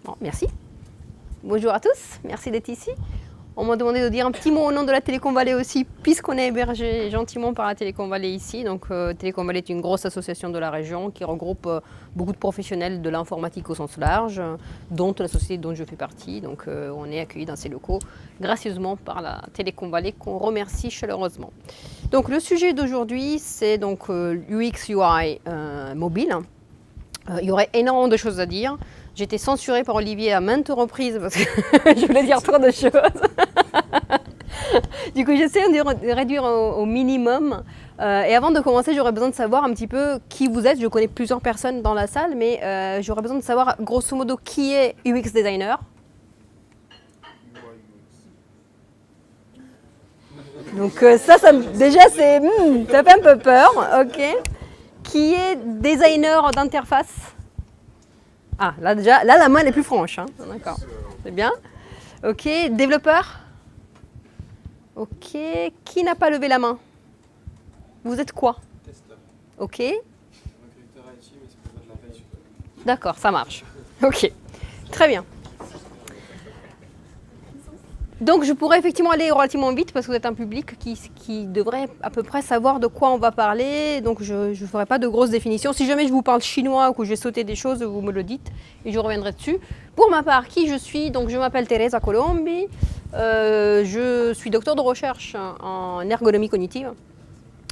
Bon, merci. Bonjour à tous, merci d'être ici. On m'a demandé de dire un petit mot au nom de la Télécom Vallée aussi, puisqu'on est hébergé gentiment par la Télécom Vallée ici. Donc, Télécom Vallée est une grosse association de la région qui regroupe beaucoup de professionnels de l'informatique au sens large, dont la société dont je fais partie. Donc, on est accueillis dans ces locaux gracieusement par la Télécom Vallée, qu'on remercie chaleureusement. Donc, le sujet d'aujourd'hui, c'est donc UX UI mobile. Il y aurait énormément de choses à dire. J'ai été censurée par Olivier à maintes reprises parce que je voulais dire trop de choses. Du coup, j'essaie de réduire au minimum. Et avant de commencer, j'aurais besoin de savoir un petit peu qui vous êtes. Je connais plusieurs personnes dans la salle, mais j'aurais besoin de savoir grosso modo qui est UX designer. Donc déjà, ça fait un peu peur. Ok. Qui est designer d'interface? Ah, là déjà, là la main elle est plus franche. Hein. D'accord, c'est bien. Ok, développeur? Ok, qui n'a pas levé la main? Vous êtes quoi? Testeur. Ok. Recruteur IT, mais c'est pour de la veille. D'accord, ça marche. Ok, très bien. Donc je pourrais effectivement aller relativement vite parce que vous êtes un public qui devrait à peu près savoir de quoi on va parler. Donc je ne ferai pas de grosses définitions. Si jamais je vous parle chinois ou que je vais sauter des choses, vous me le dites et je reviendrai dessus. Pour ma part, qui je suis? Donc je m'appelle Teresa Colombi. Je suis docteur de recherche en ergonomie cognitive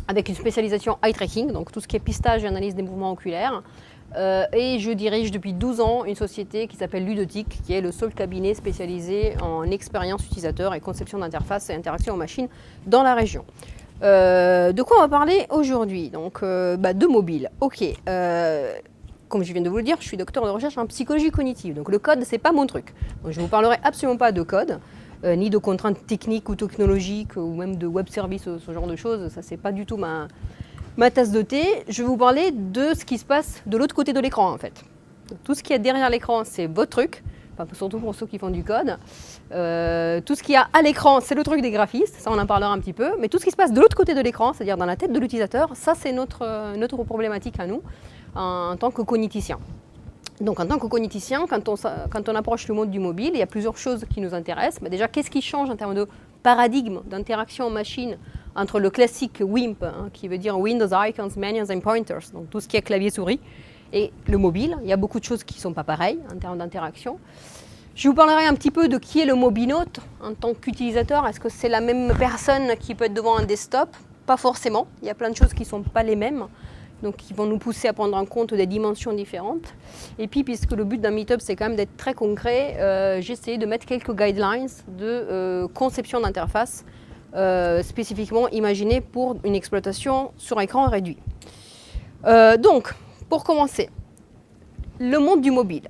avec une spécialisation eye tracking, donc tout ce qui est pistage et analyse des mouvements oculaires. Et je dirige depuis 12 ans une société qui s'appelle Ludotique, qui est le seul cabinet spécialisé en expérience utilisateur et conception d'interface et interaction en machine dans la région. De quoi on va parler aujourd'hui? Donc, de mobile. Ok. Comme je viens de vous le dire, je suis docteur de recherche en psychologie cognitive. Donc le code, c'est pas mon truc. Donc, je ne vous parlerai absolument pas de code, ni de contraintes techniques ou technologiques, ou même de web service, ce genre de choses. Ça, c'est pas du tout ma tasse de thé. Je vais vous parler de ce qui se passe de l'autre côté de l'écran en fait. Donc, tout ce qu'il y a derrière l'écran, c'est votre truc, enfin, surtout pour ceux qui font du code. Tout ce qu'il y a à l'écran, c'est le truc des graphistes, ça on en parlera un petit peu. Mais tout ce qui se passe de l'autre côté de l'écran, c'est-à-dire dans la tête de l'utilisateur, ça c'est notre problématique à nous en tant que cogniticien. Donc en tant que cogniticien, quand on approche le monde du mobile, il y a plusieurs choses qui nous intéressent. Mais déjà, qu'est-ce qui change en termes de paradigme d'interaction en machine entre le classique WIMP, qui veut dire Windows Icons, Menus and Pointers, donc tout ce qui est clavier-souris, et le mobile? Il y a beaucoup de choses qui ne sont pas pareilles en termes d'interaction. Je vous parlerai un petit peu de qui est le mobinote en tant qu'utilisateur. Est-ce que c'est la même personne qui peut être devant un desktop? Pas forcément. Il y a plein de choses qui ne sont pas les mêmes, donc qui vont nous pousser à prendre en compte des dimensions différentes. Et puis, puisque le but d'un meet-up, c'est quand même d'être très concret, j'ai essayé de mettre quelques guidelines de conception d'interface spécifiquement imaginées pour une exploitation sur écran réduit. Donc, pour commencer, le monde du mobile.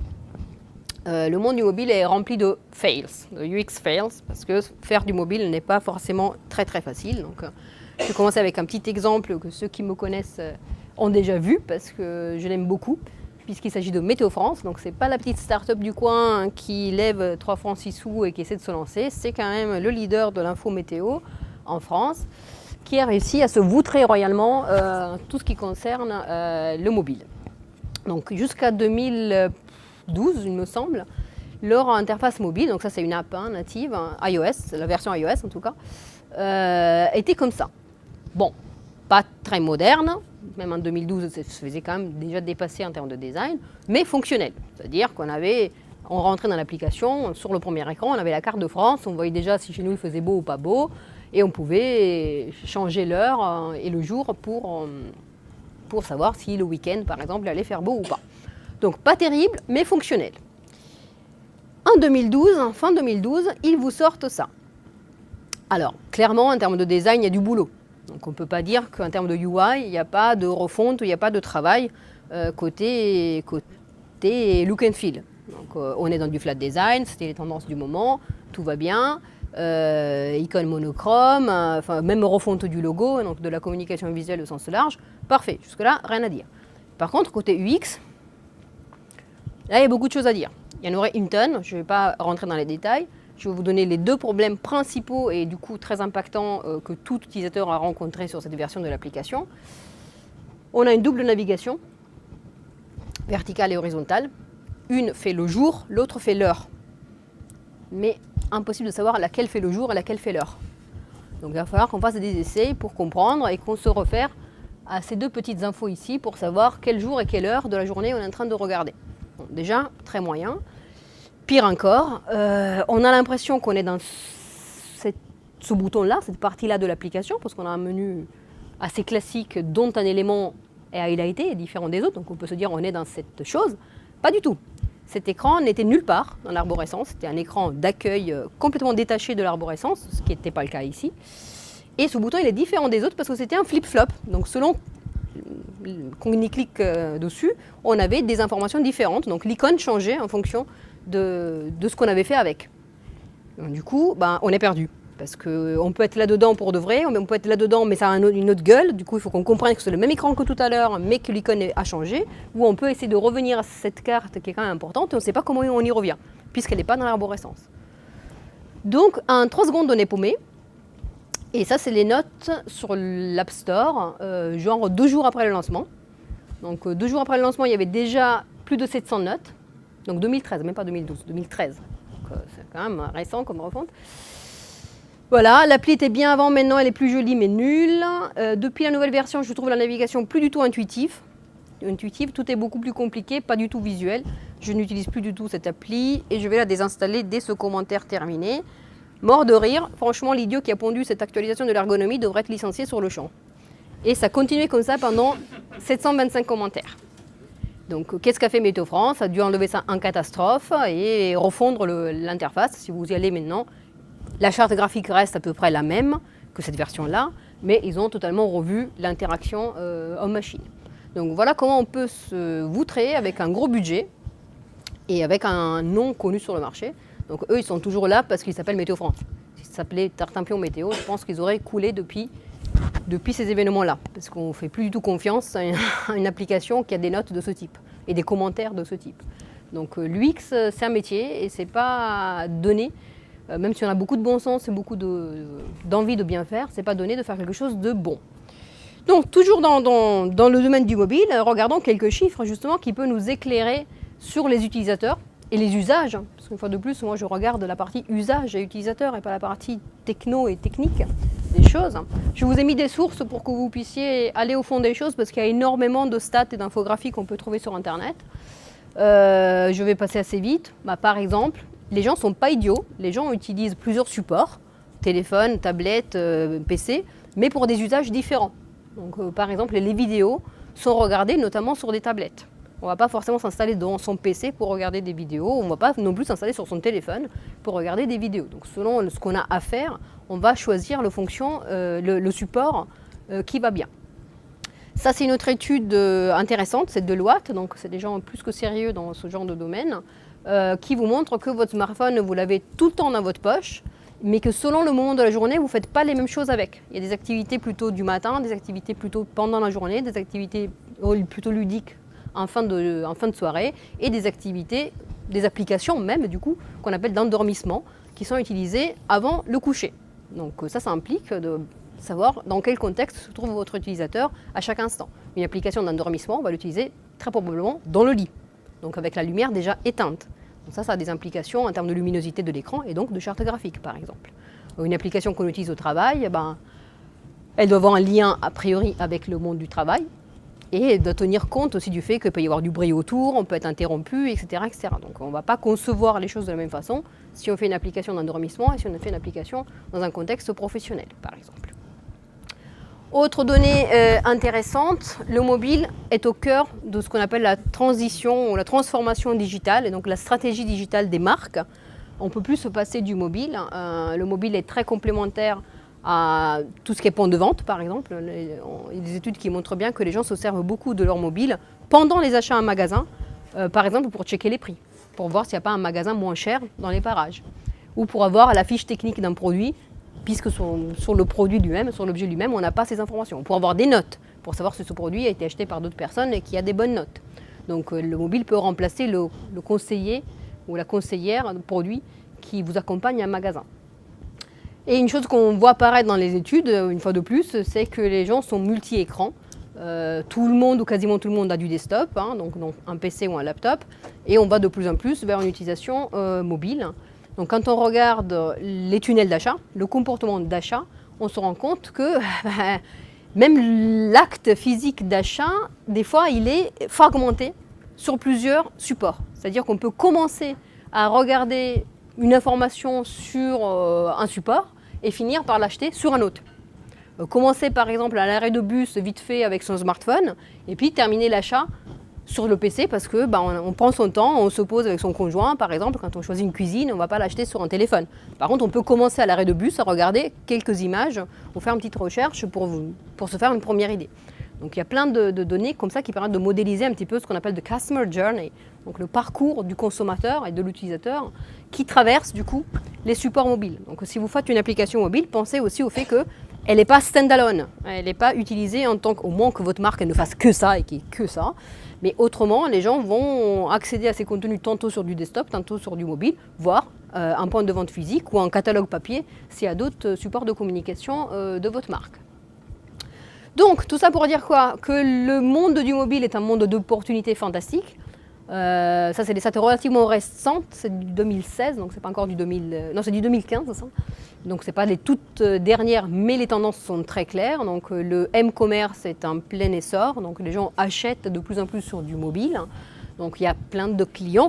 Le monde du mobile est rempli de fails, de UX fails, parce que faire du mobile n'est pas forcément très très facile. Donc, je vais commencer avec un petit exemple que ceux qui me connaissent ont déjà vu, parce que je l'aime beaucoup, puisqu'il s'agit de Météo France. Donc, ce n'est pas la petite start-up du coin qui lève 3 francs 6 sous et qui essaie de se lancer. C'est quand même le leader de l'info météo en France, qui a réussi à se voutrer royalement tout ce qui concerne le mobile. Donc, jusqu'à 2012, il me semble, leur interface mobile, donc ça c'est une app native, iOS, la version iOS en tout cas, était comme ça. Bon, pas très moderne, même en 2012 ça se faisait quand même déjà dépasser en termes de design, mais fonctionnel. C'est-à-dire on rentrait dans l'application, sur le premier écran, on avait la carte de France, on voyait déjà si chez nous il faisait beau ou pas beau, et on pouvait changer l'heure et le jour pour savoir si le week-end par exemple il allait faire beau ou pas. Donc pas terrible, mais fonctionnel. En 2012, fin 2012, ils vous sortent ça. Alors, clairement, en termes de design, il y a du boulot. Donc on ne peut pas dire qu'en termes de UI, il n'y a pas de refonte, il n'y a pas de travail côté look and feel. Donc on est dans du flat design, c'était les tendances du moment, tout va bien. Icône monochrome, même refonte du logo, donc de la communication visuelle au sens large. Parfait, jusque-là, rien à dire. Par contre, côté UX, là, il y a beaucoup de choses à dire. Il y en aurait une tonne, je ne vais pas rentrer dans les détails. Je vais vous donner les 2 problèmes principaux et du coup très impactants que tout utilisateur a rencontré sur cette version de l'application. On a une double navigation, verticale et horizontale, une fait le jour, l'autre fait l'heure. Mais impossible de savoir laquelle fait le jour et laquelle fait l'heure. Donc il va falloir qu'on fasse des essais pour comprendre et qu'on se réfère à ces deux petites infos ici pour savoir quel jour et quelle heure de la journée on est en train de regarder. Bon, déjà, très moyen. Pire encore, on a l'impression qu'on est dans ce bouton-là, cette partie-là de l'application, parce qu'on a un menu assez classique dont un élément est highlighté, est différent des autres, donc on peut se dire on est dans cette chose. Pas du tout. Cet écran n'était nulle part dans l'arborescence, c'était un écran d'accueil complètement détaché de l'arborescence, ce qui n'était pas le cas ici. Et ce bouton il est différent des autres parce que c'était un flip-flop, donc selon qu'on y clique dessus, on avait des informations différentes, donc l'icône changeait en fonction de ce qu'on avait fait avec. Donc, du coup, on est perdu. Parce qu'on peut être là-dedans pour de vrai, on peut être là-dedans mais ça a une autre gueule, du coup il faut qu'on comprenne que c'est le même écran que tout à l'heure mais que l'icône a changé, ou on peut essayer de revenir à cette carte qui est quand même importante et on ne sait pas comment on y revient, puisqu'elle n'est pas dans l'arborescence. Donc en 3 secondes on est paumé, et ça c'est les notes sur l'App Store, genre 2 jours après le lancement. Donc 2 jours après le lancement il y avait déjà plus de 700 notes, donc 2013, même pas 2012, 2013, donc c'est quand même récent comme refonte. Voilà, l'appli était bien avant, maintenant elle est plus jolie mais nulle. Depuis la nouvelle version, je trouve la navigation plus du tout intuitive. Tout est beaucoup plus compliqué, pas du tout visuel. Je n'utilise plus du tout cette appli et je vais la désinstaller dès ce commentaire terminé. Mort de rire, franchement l'idiot qui a pondu cette actualisation de l'ergonomie devrait être licencié sur le champ. Et ça continuait comme ça pendant 725 commentaires. Donc qu'est-ce qu'a fait Météo France? Ça a dû enlever ça en catastrophe et refondre l'interface, si vous y allez maintenant. La charte graphique reste à peu près la même que cette version-là, mais ils ont totalement revu l'interaction homme-machine. Donc voilà comment on peut se voutrer avec un gros budget et avec un nom connu sur le marché. Donc eux, ils sont toujours là parce qu'ils s'appellent Météo France. S'ils s'appelaient Tartampion Météo, je pense qu'ils auraient coulé depuis ces événements-là. Parce qu'on ne fait plus du tout confiance à une application qui a des notes de ce type et des commentaires de ce type. Donc l'UX, c'est un métier et ce n'est pas donné. Même si on a beaucoup de bon sens et beaucoup d'envie de bien faire, ce n'est pas donné de faire quelque chose de bon. Donc toujours dans le domaine du mobile, regardons quelques chiffres justement qui peuvent nous éclairer sur les utilisateurs et les usages. Parce qu'une fois de plus, moi je regarde la partie usage et utilisateur et pas la partie techno et technique des choses. Je vous ai mis des sources pour que vous puissiez aller au fond des choses parce qu'il y a énormément de stats et d'infographies qu'on peut trouver sur Internet. Je vais passer assez vite. Par exemple, les gens ne sont pas idiots, les gens utilisent plusieurs supports, téléphone, tablette, PC, mais pour des usages différents. Donc, par exemple, les vidéos sont regardées notamment sur des tablettes. On ne va pas forcément s'installer dans son PC pour regarder des vidéos, on ne va pas non plus s'installer sur son téléphone pour regarder des vidéos. Donc selon ce qu'on a à faire, on va choisir le support qui va bien. Ça, c'est une autre étude intéressante, c'est de Deloitte, donc c'est des gens plus que sérieux dans ce genre de domaine, qui vous montre que votre smartphone, vous l'avez tout le temps dans votre poche, mais que selon le moment de la journée, vous ne faites pas les mêmes choses avec. Il y a des activités plutôt du matin, des activités plutôt pendant la journée, des activités plutôt ludiques en fin de soirée, et des activités, des applications même, du coup, qu'on appelle d'endormissement, qui sont utilisées avant le coucher. Donc ça implique de savoir dans quel contexte se trouve votre utilisateur à chaque instant. Une application d'endormissement, on va l'utiliser très probablement dans le lit, donc avec la lumière déjà éteinte. Donc ça a des implications en termes de luminosité de l'écran et donc de charte graphique, par exemple. Une application qu'on utilise au travail, elle doit avoir un lien a priori avec le monde du travail et doit tenir compte aussi du fait qu'il peut y avoir du bruit autour, on peut être interrompu, etc. etc. Donc on ne va pas concevoir les choses de la même façon si on fait une application d'endormissement et si on fait une application dans un contexte professionnel, par exemple. Autre donnée intéressante, le mobile est au cœur de ce qu'on appelle la transition ou la transformation digitale et donc la stratégie digitale des marques. On ne peut plus se passer du mobile. Le mobile est très complémentaire à tout ce qui est point de vente, par exemple. Il y a des études qui montrent bien que les gens se servent beaucoup de leur mobile pendant les achats en magasin, par exemple pour checker les prix, pour voir s'il n'y a pas un magasin moins cher dans les parages, ou pour avoir la fiche technique d'un produit, puisque sur le produit lui-même, sur l'objet lui-même, on n'a pas ces informations. Pour avoir des notes, pour savoir si ce produit a été acheté par d'autres personnes et qu'il y a des bonnes notes. Donc le mobile peut remplacer le conseiller ou la conseillère de produit qui vous accompagne à un magasin. Et une chose qu'on voit apparaître dans les études, une fois de plus, c'est que les gens sont multi-écrans. Tout le monde ou quasiment tout le monde a du desktop, hein, donc un PC ou un laptop, et on va de plus en plus vers une utilisation mobile. Donc quand on regarde les tunnels d'achat, le comportement d'achat, on se rend compte que même l'acte physique d'achat, des fois, il est fragmenté sur plusieurs supports. C'est-à-dire qu'on peut commencer à regarder une information sur un support et finir par l'acheter sur un autre. Commencer par exemple à l'arrêt de bus vite fait avec son smartphone et puis terminer l'achat sur le PC parce que on prend son temps, on se pose avec son conjoint par exemple, quand on choisit une cuisine, on ne va pas l'acheter sur un téléphone. Par contre, on peut commencer à l'arrêt de bus à regarder quelques images ou faire une petite recherche pour se faire une première idée. Donc il y a plein de données comme ça qui permettent de modéliser un petit peu ce qu'on appelle le Customer Journey, donc le parcours du consommateur et de l'utilisateur qui traverse du coup les supports mobiles. Donc si vous faites une application mobile, pensez aussi au fait qu'elle n'est pas standalone, elle n'est pas utilisée en tant qu'au moins que votre marque elle ne fasse que ça et qu'il n'y ait que ça. Mais autrement, les gens vont accéder à ces contenus tantôt sur du desktop, tantôt sur du mobile, voire un point de vente physique ou un catalogue papier s'il y a d'autres supports de communication de votre marque. Donc, tout ça pour dire quoi? Que le monde du mobile est un monde d'opportunités fantastiques. Ça, c'est des stats relativement récentes, c'est du 2016, donc c'est pas encore du 2000, non, c'est du 2015, ça. Donc c'est pas les toutes dernières, mais les tendances sont très claires. Donc le m-commerce est en plein essor, donc les gens achètent de plus en plus sur du mobile. Donc il y a plein de clients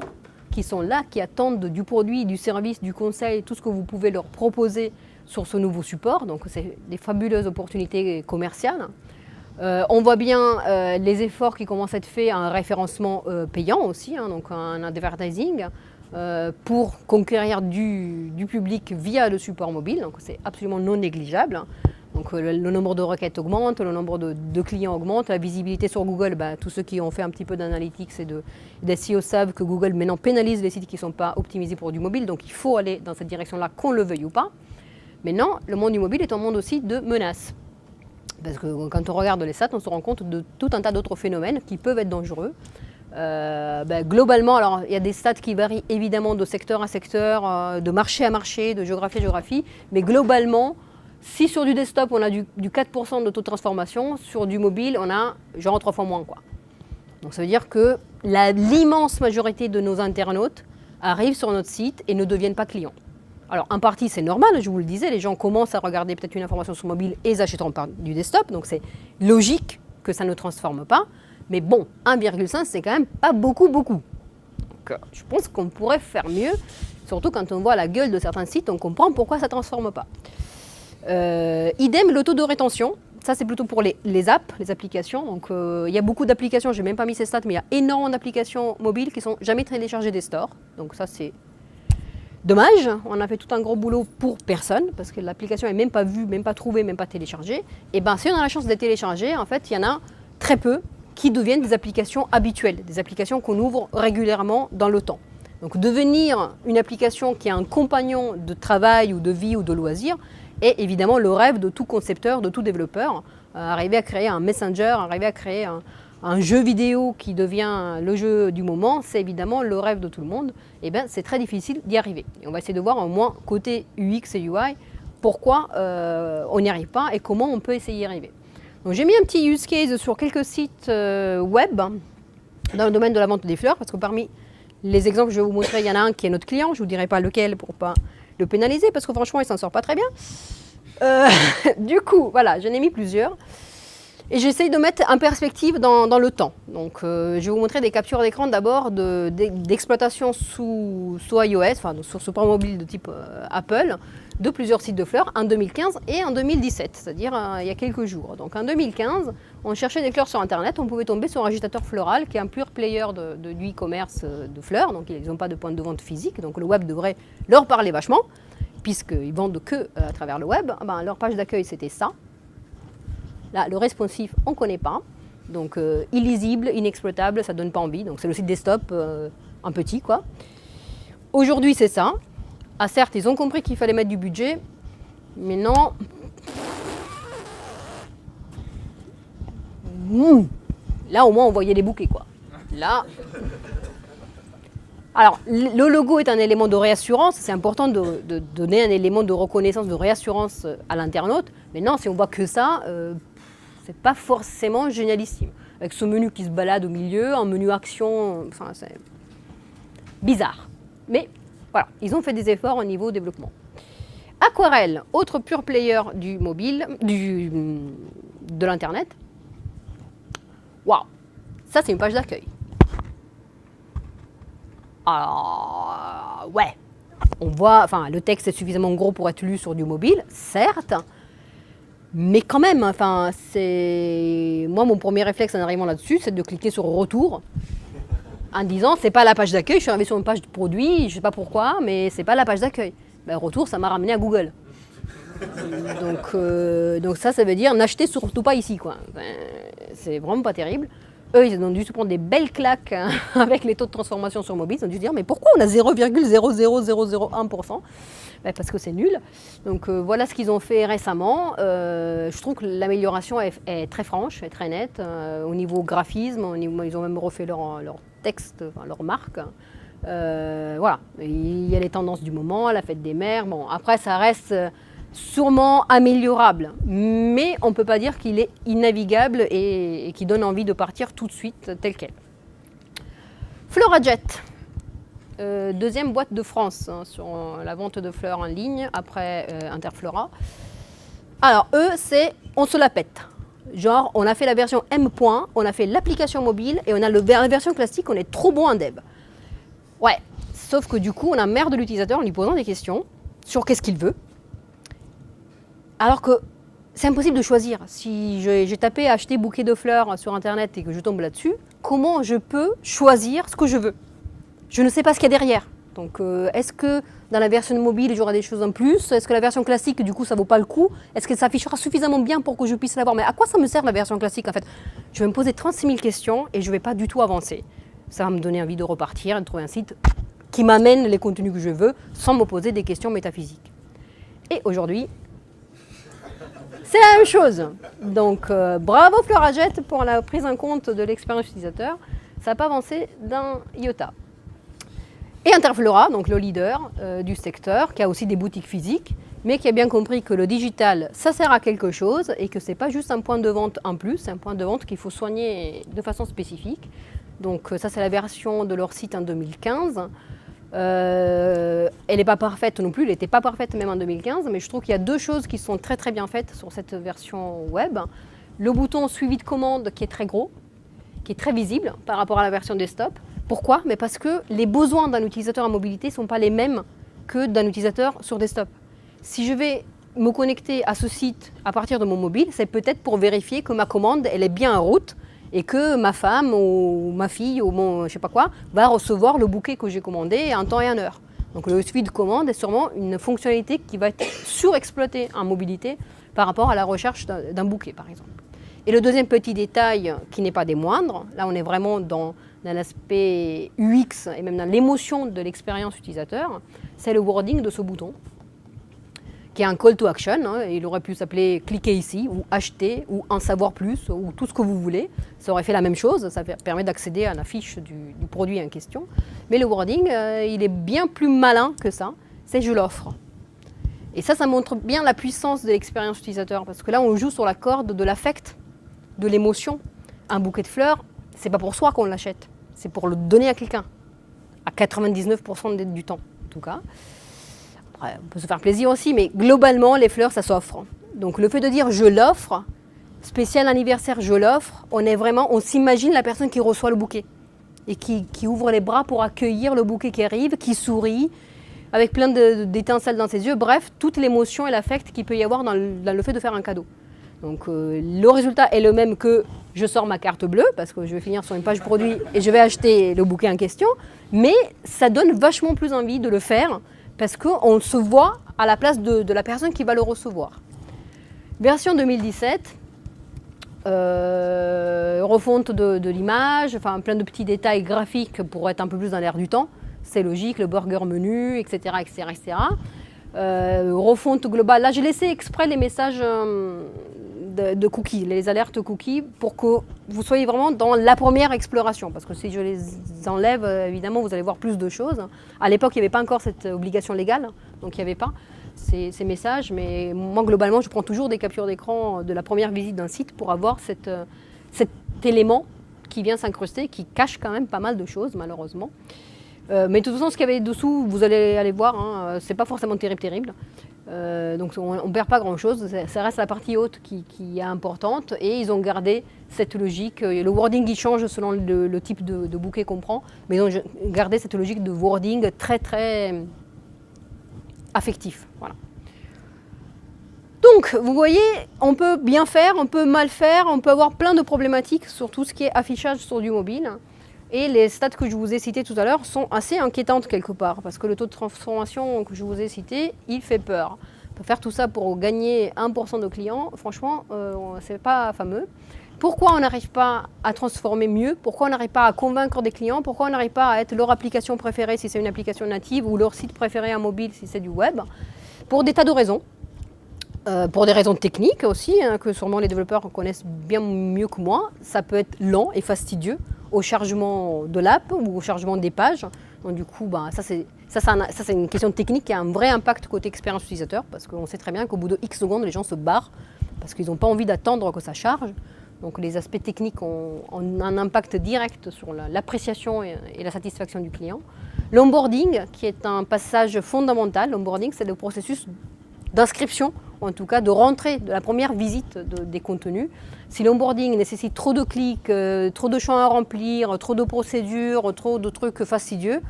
qui sont là, qui attendent du produit, du service, du conseil, tout ce que vous pouvez leur proposer sur ce nouveau support. Donc c'est des fabuleuses opportunités commerciales. On voit bien les efforts qui commencent à être faits en référencement payant aussi, hein, donc en advertising, pour conquérir du public via le support mobile. Donc c'est absolument non négligeable. Donc le nombre de requêtes augmente, le nombre de clients augmente, la visibilité sur Google, tous ceux qui ont fait un petit peu d'analytics et d'SEO savent que Google maintenant pénalise les sites qui ne sont pas optimisés pour du mobile, donc il faut aller dans cette direction-là, qu'on le veuille ou pas. Maintenant, le monde du mobile est un monde aussi de menaces. Parce que quand on regarde les stats, on se rend compte de tout un tas d'autres phénomènes qui peuvent être dangereux. Globalement, alors il y a des stats qui varient évidemment de secteur à secteur, de marché à marché, de géographie à géographie, mais globalement, si sur du desktop on a du 4% de taux de transformation, sur du mobile on a genre 3 fois moins, quoi. Donc ça veut dire que l'immense majorité de nos internautes arrivent sur notre site et ne deviennent pas clients. Alors en partie c'est normal, je vous le disais, les gens commencent à regarder peut-être une information sur mobile et ils achèteront par du desktop, donc c'est logique que ça ne transforme pas. Mais bon, 1,5 c'est quand même pas beaucoup. Donc je pense qu'on pourrait faire mieux, surtout quand on voit la gueule de certains sites, on comprend pourquoi ça ne transforme pas. Idem, le taux de rétention, ça c'est plutôt pour les apps, les applications. Donc il y a beaucoup d'applications, je n'ai même pas mis ces stats, mais il y a énormément d'applications mobiles qui ne sont jamais téléchargées des stores. Donc ça c'est dommage, on a fait tout un gros boulot pour personne, parce que l'application n'est même pas vue, même pas trouvée, même pas téléchargée. Et si on a la chance d'être téléchargée, en fait il y en a très peu qui deviennent des applications habituelles, des applications qu'on ouvre régulièrement dans le temps. Donc devenir une application qui est un compagnon de travail ou de vie ou de loisir est évidemment le rêve de tout concepteur, de tout développeur. Arriver à créer un messenger, arriver à créer un jeu vidéo qui devient le jeu du moment, c'est évidemment le rêve de tout le monde. Et bien c'est très difficile d'y arriver. Et on va essayer de voir au moins côté UX et UI pourquoi on n'y arrive pas et comment on peut essayer d'y arriver. Donc j'ai mis un petit use case sur quelques sites web dans le domaine de la vente des fleurs, parce que parmi les exemples que je vais vous montrer, il y en a un qui est notre client, je ne vous dirai pas lequel pour ne pas le pénaliser, parce que franchement il ne s'en sort pas très bien. Du coup, voilà, j'en ai mis plusieurs. Et j'essaye de mettre en perspective dans le temps. Donc je vais vous montrer des captures d'écran d'abord d'exploitation sous iOS, enfin sur support mobile de type Apple, de plusieurs sites de fleurs en 2015 et en 2017, c'est-à-dire il y a quelques jours. Donc en 2015, on cherchait des fleurs sur Internet, on pouvait tomber sur un agitateur floral qui est un pure player du e-commerce de fleurs, donc ils n'ont pas de point de vente physique, donc le web devrait leur parler vachement, puisqu'ils vendent que à travers le web. Leur page d'accueil c'était ça. Là, le responsif, on ne connaît pas, donc illisible, inexploitable, ça ne donne pas envie, donc c'est le site desktop en petit, quoi. Aujourd'hui, c'est ça. Ah certes, ils ont compris qu'il fallait mettre du budget, mais non. Là, au moins, on voyait les bouquets, quoi. Là. Alors, le logo est un élément de réassurance, c'est important de donner un élément de reconnaissance, de réassurance à l'internaute, mais non, si on voit que ça, c'est pas forcément génialissime. Avec ce menu qui se balade au milieu, un menu action, enfin c'est bizarre. Mais voilà, ils ont fait des efforts au niveau développement. Aquarelle, autre pure player du mobile, de l'internet. Waouh, ça c'est une page d'accueil. Alors, ouais, on voit, enfin le texte est suffisamment gros pour être lu sur du mobile, certes, mais quand même, enfin c'est, moi mon premier réflexe en arrivant là-dessus, c'est de cliquer sur retour, en disant c'est pas la page d'accueil, je suis arrivé sur une page de produit, je sais pas pourquoi, mais c'est pas la page d'accueil. Ben, retour, ça m'a ramené à Google. Donc ça veut dire n'achetez surtout pas ici, quoi. Ben, c'est vraiment pas terrible. Eux, ils ont dû se prendre des belles claques hein, avec les taux de transformation sur mobile. Ils ont dû se dire mais pourquoi on a 0,00001% ben, parce que c'est nul. Donc voilà ce qu'ils ont fait récemment. Je trouve que l'amélioration est très franche, est très nette. Au niveau graphisme, ils ont même refait leur texte, enfin, leur marque. Voilà, il y a les tendances du moment, la fête des mères. Bon, après, ça reste sûrement améliorable, mais on ne peut pas dire qu'il est innavigable et qu'il donne envie de partir tout de suite tel quel. FloraJet, deuxième boîte de France hein, sur la vente de fleurs en ligne après Interflora. Alors eux, c'est on se la pète. Genre, on a fait la version M. On a fait l'application mobile et on a la version classique, on est trop bon en dev. Ouais, sauf que du coup, on a merde de l'utilisateur en lui posant des questions sur qu'est-ce qu'il veut. Alors que c'est impossible de choisir. Si j'ai tapé acheter bouquet de fleurs sur Internet et que je tombe là-dessus, comment je peux choisir ce que je veux? Je ne sais pas ce qu'il y a derrière. Donc, est-ce que dans la version mobile, j'aurai des choses en plus? Est-ce que la version classique, du coup, ça ne vaut pas le coup? Est-ce qu'elle s'affichera suffisamment bien pour que je puisse l'avoir? Mais à quoi ça me sert la version classique, en fait? Je vais me poser 36 000 questions et je ne vais pas du tout avancer. Ça va me donner envie de repartir et de trouver un site qui m'amène les contenus que je veux sans me poser des questions métaphysiques. Et aujourd'hui, c'est la même chose. Donc, bravo FloraJet pour la prise en compte de l'expérience utilisateur. Ça n'a pas avancé d'un iota. Et Interflora, donc le leader du secteur, qui a aussi des boutiques physiques, mais qui a bien compris que le digital, ça sert à quelque chose et que ce n'est pas juste un point de vente en plus, c'est un point de vente qu'il faut soigner de façon spécifique. Donc ça, c'est la version de leur site en 2015. Elle n'est pas parfaite non plus, elle n'était pas parfaite même en 2015, mais je trouve qu'il y a deux choses qui sont très très bien faites sur cette version web. Le bouton suivi de commande qui est très gros, qui est très visible par rapport à la version desktop. Pourquoi? Mais parce que les besoins d'un utilisateur en mobilité ne sont pas les mêmes que d'un utilisateur sur desktop. Si je vais me connecter à ce site à partir de mon mobile, c'est peut-être pour vérifier que ma commande elle est bien en route et que ma femme ou ma fille ou mon je sais pas quoi va recevoir le bouquet que j'ai commandé en temps et en heure. Donc le suivi de commande est sûrement une fonctionnalité qui va être surexploitée en mobilité par rapport à la recherche d'un bouquet par exemple. Et le deuxième petit détail qui n'est pas des moindres, là on est vraiment dans l'aspect UX et même dans l'émotion de l'expérience utilisateur, c'est le wording de ce bouton, qui est un call to action. Hein, il aurait pu s'appeler « cliquez ici » ou « acheter » ou « en savoir plus » ou tout ce que vous voulez. Ça aurait fait la même chose, ça permet d'accéder à la fiche du produit en question. Mais le wording, il est bien plus malin que ça, c'est « je l'offre ». Et ça montre bien la puissance de l'expérience utilisateur, parce que là, on joue sur la corde de l'affect, de l'émotion. Un bouquet de fleurs, c'est pas pour soi qu'on l'achète, c'est pour le donner à quelqu'un, à 99% du temps, en tout cas. Après, on peut se faire plaisir aussi, mais globalement, les fleurs, ça s'offre. Donc le fait de dire « je l'offre », spécial anniversaire, je l'offre, on s'imagine la personne qui reçoit le bouquet et qui ouvre les bras pour accueillir le bouquet qui arrive, qui sourit, avec plein d'étincelles dans ses yeux, bref, toute l'émotion et l'affect qu'il peut y avoir dans le fait de faire un cadeau. Donc le résultat est le même que je sors ma carte bleue, parce que je vais finir sur une page produit et je vais acheter le bouquet en question, mais ça donne vachement plus envie de le faire, parce qu'on se voit à la place de la personne qui va le recevoir. Version 2017, refonte de l'image, enfin plein de petits détails graphiques pour être un peu plus dans l'air du temps, c'est logique, le burger menu, etc. etc., etc. Refonte globale, là j'ai laissé exprès les messages de cookies, les alertes cookies, pour que vous soyez vraiment dans la première exploration, parce que si je les enlève, évidemment vous allez voir plus de choses. À l'époque il n'y avait pas encore cette obligation légale, donc il n'y avait pas. ces messages, mais moi globalement je prends toujours des captures d'écran de la première visite d'un site pour avoir cet élément qui vient s'incruster, qui cache quand même pas mal de choses malheureusement. Mais de toute façon ce qu'il y avait dessous, vous allez aller voir, hein, c'est pas forcément terrible. Donc on ne perd pas grand chose, ça reste la partie haute qui est importante, et ils ont gardé cette logique, le wording il change selon le type de bouquet qu'on prend, mais ils ont gardé cette logique de wording très très affectif. Voilà. Donc vous voyez, on peut bien faire, on peut mal faire, on peut avoir plein de problématiques sur tout ce qui est affichage sur du mobile. Et les stats que je vous ai cités tout à l'heure sont assez inquiétantes quelque part, parce que le taux de transformation que je vous ai cité, il fait peur. On peut faire tout ça pour gagner 1% de clients, franchement, c'est pas fameux. Pourquoi on n'arrive pas à transformer mieux? Pourquoi on n'arrive pas à convaincre des clients? Pourquoi on n'arrive pas à être leur application préférée si c'est une application native, ou leur site préféré en mobile si c'est du web? Pour des tas de raisons. Pour des raisons techniques aussi, hein, que sûrement les développeurs connaissent bien mieux que moi. Ça peut être lent et fastidieux au chargement de l'app ou au chargement des pages. Donc du coup, ça c'est une question technique qui a un vrai impact côté expérience utilisateur, parce qu'on sait très bien qu'au bout de X secondes, les gens se barrent parce qu'ils n'ont pas envie d'attendre que ça charge. Donc les aspects techniques ont un impact direct sur l'appréciation et la satisfaction du client. L'onboarding, qui est un passage fondamental. L'onboarding, c'est le processus d'inscription, ou en tout cas de rentrée de la première visite des contenus. Si l'onboarding nécessite trop de clics, trop de champs à remplir, trop de procédures, trop de trucs fastidieux,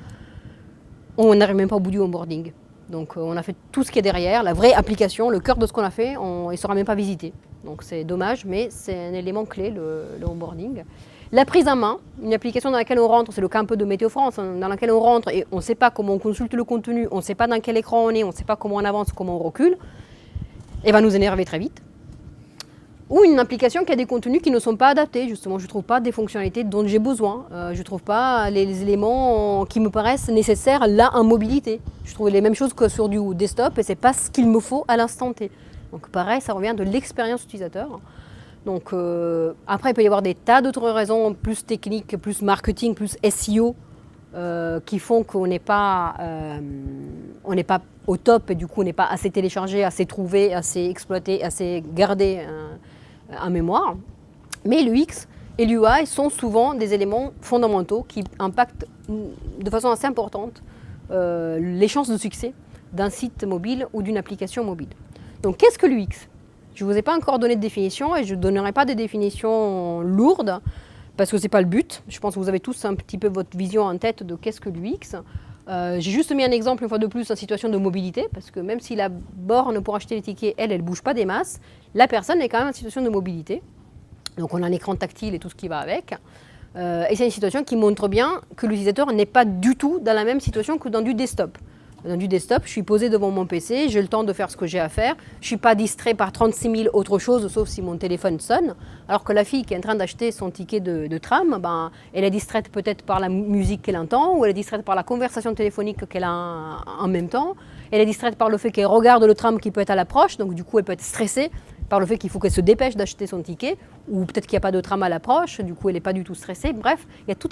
on n'arrive même pas au bout du onboarding. Donc on a fait tout ce qui est derrière, la vraie application, le cœur de ce qu'on a fait, il ne sera même pas visité. Donc c'est dommage, mais c'est un élément clé, le onboarding. La prise en main, une application dans laquelle on rentre, c'est le cas un peu de Météo France, hein, dans laquelle on rentre et on ne sait pas comment on consulte le contenu, on ne sait pas dans quel écran on est, on ne sait pas comment on avance, comment on recule, et va nous énerver très vite. Ou une application qui a des contenus qui ne sont pas adaptés, justement, je ne trouve pas des fonctionnalités dont j'ai besoin, je ne trouve pas les éléments qui me paraissent nécessaires là en mobilité. Je trouve les mêmes choses que sur du desktop et ce n'est pas ce qu'il me faut à l'instant T. Donc pareil, ça revient de l'expérience utilisateur. Donc après, il peut y avoir des tas d'autres raisons plus techniques, plus marketing, plus SEO qui font qu'on n'est pas au top et du coup on n'est pas assez téléchargé, assez trouvé, assez exploité, assez gardé en mémoire. Mais l'UX et l'UI sont souvent des éléments fondamentaux qui impactent de façon assez importante les chances de succès d'un site mobile ou d'une application mobile. Donc qu'est-ce que l'UX ? Je ne vous ai pas encore donné de définition et je ne donnerai pas des définitions lourdes parce que ce n'est pas le but. Je pense que vous avez tous un petit peu votre vision en tête de qu'est-ce que l'UX. J'ai juste mis un exemple une fois de plus en situation de mobilité parce que même si la borne pour acheter les tickets, elle ne bouge pas des masses, la personne est quand même en situation de mobilité. Donc on a un écran tactile et tout ce qui va avec. Et c'est une situation qui montre bien que l'utilisateur n'est pas du tout dans la même situation que dans du desktop. Dans du desktop, je suis posé devant mon PC, j'ai le temps de faire ce que j'ai à faire, je ne suis pas distrait par 36 000 autres choses, sauf si mon téléphone sonne, alors que la fille qui est en train d'acheter son ticket de tram, elle est distraite peut-être par la musique qu'elle entend, ou elle est distraite par la conversation téléphonique qu'elle a en même temps, elle est distraite par le fait qu'elle regarde le tram qui peut être à l'approche, donc du coup elle peut être stressée par le fait qu'il faut qu'elle se dépêche d'acheter son ticket, ou peut-être qu'il n'y a pas de tram à l'approche, du coup elle n'est pas du tout stressée, bref, il y a tout